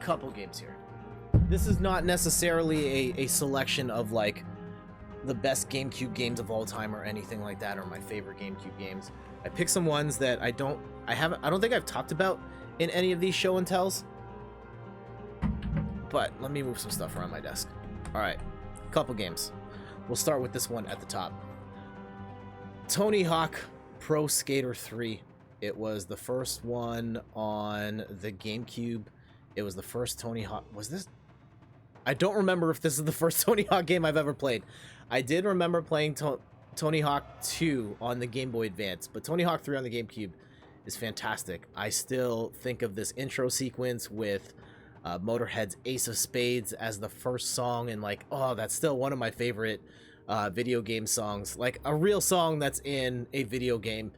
couple games here. This is not necessarily a selection of like the best GameCube games of all time or anything like that, or my favorite GameCube games. I picked some ones that I don't think I've talked about in any of these show and tells. But let me move some stuff around my desk. All right, couple games. We'll start with this one at the top. Tony Hawk Pro Skater 3. It was the first one on the GameCube. It was the first Tony Hawk. Was this? I don't remember if this is the first Tony Hawk game I've ever played. I did remember playing Tony Hawk 2 on the Game Boy Advance, but Tony Hawk 3 on the GameCube is fantastic. I still think of this intro sequence with Motorhead's Ace of Spades as the first song, and like, oh, that's still one of my favorite video game songs. Like a real song that's in a video game,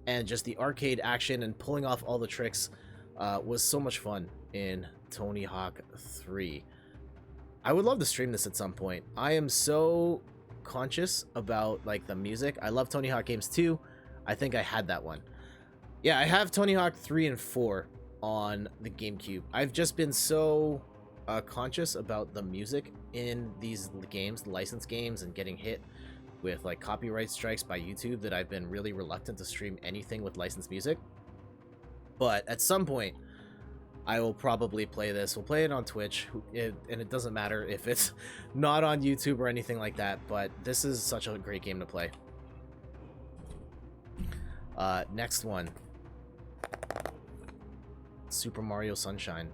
and just the arcade action and pulling off all the tricks was so much fun in Tony Hawk 3. I would love to stream this at some point. I am so conscious about like the music. I love Tony Hawk games too. I think I had that one. Yeah, I have Tony Hawk 3 and 4 on the GameCube. I've just been so conscious about the music in these games, the licensed games, and getting hit with like copyright strikes by YouTube that I've been really reluctant to stream anything with licensed music. But at some point, I will probably play this. We'll play it on Twitch, and it doesn't matter if it's not on YouTube or anything like that, but this is such a great game to play. Next one. Super Mario Sunshine.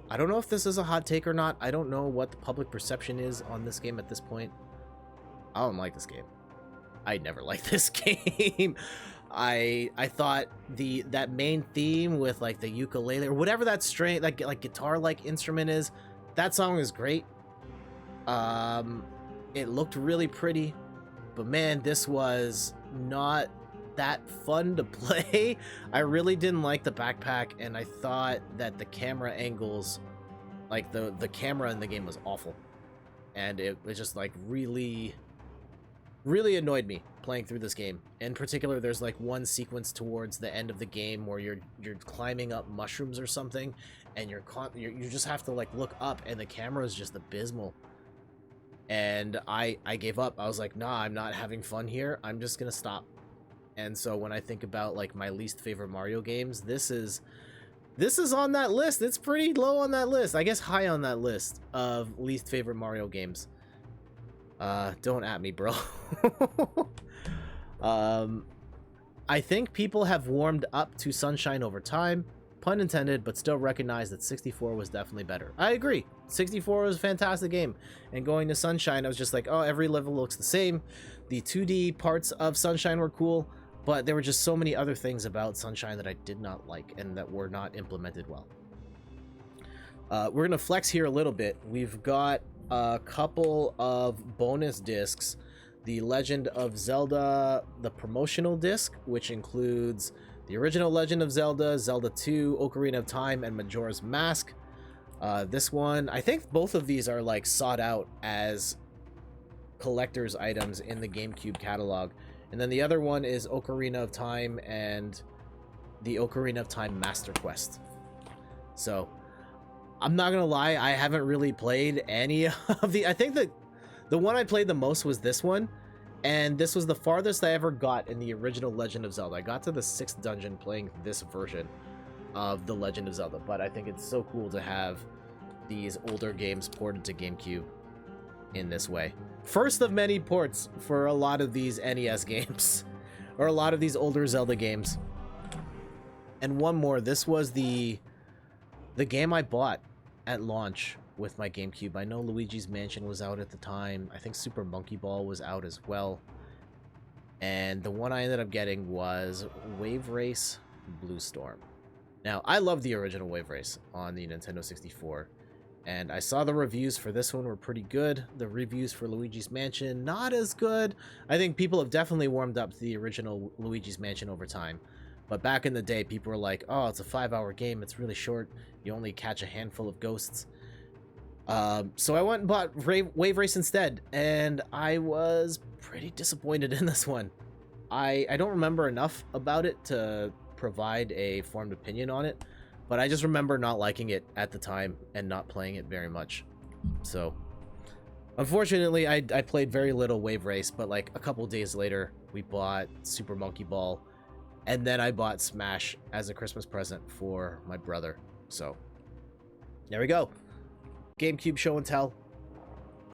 I don't know if this is a hot take or not. I don't know what the public perception is on this game at this point. I don't like this game. I never liked this game. I thought that main theme with like the ukulele or whatever that string like guitar like instrument is, that song is great. It looked really pretty, but man, this was not that fun to play. I really didn't like the backpack, and I thought that the camera angles, like the camera in the game was awful, and it was just like really annoyed me playing through this game. In particular, there's like one sequence towards the end of the game where you're climbing up mushrooms or something, and you just have to like look up, and the camera is just abysmal. And I gave up. I was like, nah, I'm not having fun here. I'm just gonna stop. And so when I think about like my least favorite Mario games, this is on that list. It's pretty low on that list. I guess high on that list of least favorite Mario games. Don't at me, bro. I think people have warmed up to Sunshine over time, pun intended, but still recognize that 64 was definitely better. I agree. 64 was a fantastic game, and going to Sunshine, I was just like, oh, every level looks the same. The 2D parts of Sunshine were cool, but there were just so many other things about Sunshine that I did not like and that were not implemented well. We're gonna flex here a little bit. We've got a couple of bonus discs. The Legend of Zelda, the promotional disc, which includes the original Legend of Zelda, Zelda 2, Ocarina of Time, and Majora's Mask. This one, I think both of these are like sought out as collector's items in the GameCube catalog. And then the other one is Ocarina of Time and the Ocarina of Time Master Quest. So I'm not gonna lie, I haven't really played any of the... I think that the one I played the most was this one, and this was the farthest I ever got in the original Legend of Zelda. I got to the 6th dungeon playing this version of the Legend of Zelda, but I think it's so cool to have these older games ported to GameCube in this way. First of many ports for a lot of these NES games, or a lot of these older Zelda games. And one more, this was the game I bought at launch with my GameCube. I know Luigi's Mansion was out at the time. I think Super Monkey Ball was out as well. And the one I ended up getting was Wave Race Blue Storm. Now, I love the original Wave Race on the Nintendo 64. And I saw the reviews for this one were pretty good. The reviews for Luigi's Mansion, not as good. I think people have definitely warmed up to the original Luigi's Mansion over time. But back in the day, people were like, oh, it's a 5-hour game. It's really short. You only catch a handful of ghosts. So I went and bought Wave Race instead. And I was pretty disappointed in this one. I don't remember enough about it to provide a formed opinion on it. But I just remember not liking it at the time and not playing it very much. So, unfortunately, I played very little Wave Race, but like a couple days later, we bought Super Monkey Ball, and then I bought Smash as a Christmas present for my brother. So, there we go. GameCube show and tell.